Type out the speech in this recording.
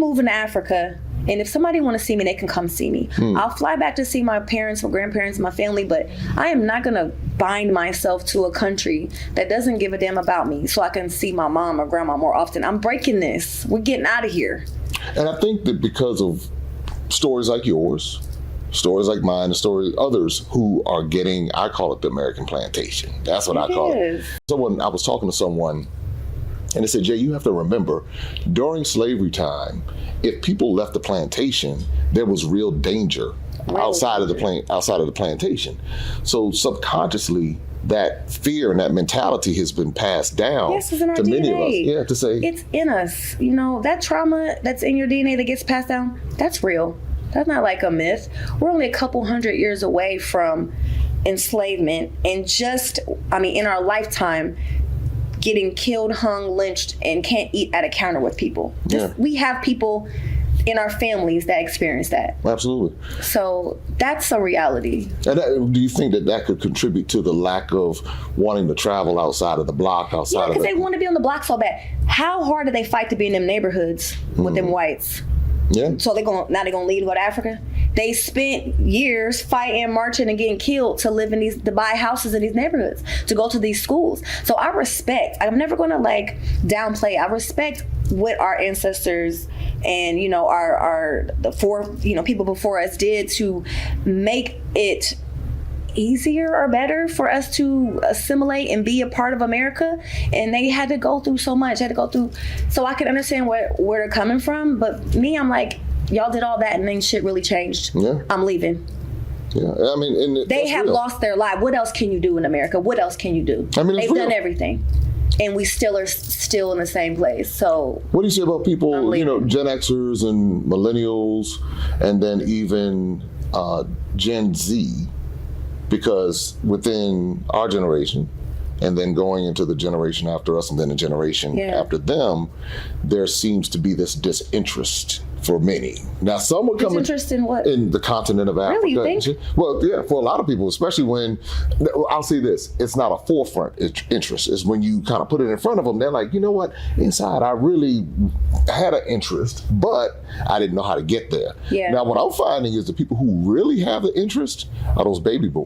moving to Africa, and if somebody want to see me, they can come see me. I'll fly back to see my parents, my grandparents, my family, but I am not going to bind myself to a country that doesn't give a damn about me so I can see my mom or grandma more often. I'm breaking this. We're getting out of here. And I think that because of stories like yours, stories like mine, and stories others who are getting, I call it the American plantation. That's what I call it. I was talking to someone, and they said, Jay, you have to remember, during slavery time, if people left the plantation, there was real danger outside of the plantation. So subconsciously, that fear and that mentality has been passed down it's in our to DNA. many of us. Yeah, to say it's in us. You know, that trauma that's in your DNA that gets passed down, that's real. That's not like a myth. We're only a couple hundred years away from enslavement, and in our lifetime, getting killed, hung, lynched, and can't eat at a counter with people. We have people in our families that experience that. Absolutely. So that's a reality. And do you think that could contribute to the lack of wanting to travel outside of the block, because they want to be on the block so bad. How hard do they fight to be in them neighborhoods with them whites? Yeah. So they're gonna leave to go to Africa. They spent years fighting, marching, and getting killed to live to buy houses in these neighborhoods, to go to these schools. So I'm never gonna downplay. I respect what our ancestors and the people before us did to make it easier or better for us to assimilate and be a part of America. And they had to go through so much, so I can understand where they're coming from. But me, I'm like, y'all did all that and then shit really changed. Yeah. I'm leaving. Yeah, I mean, and they have lost their life. What else can you do in America? What else can you do? I mean, they've done everything, and we still are in the same place. So what do you say about people, Gen Xers and millennials, and then even Gen Z? Because within our generation, and then going into the generation after us, and then the generation after them, there seems to be this disinterest for many. Now, some are coming interest in what? In the continent of Africa. Really, you think? Well, yeah, for a lot of people, especially when, I'll say this, it's not a forefront interest. It's when you kind of put it in front of them, they're like, you know what, inside I really had an interest, but I didn't know how to get there. Yeah. Now, what I'm finding is the people who really have the interest are those baby boomers.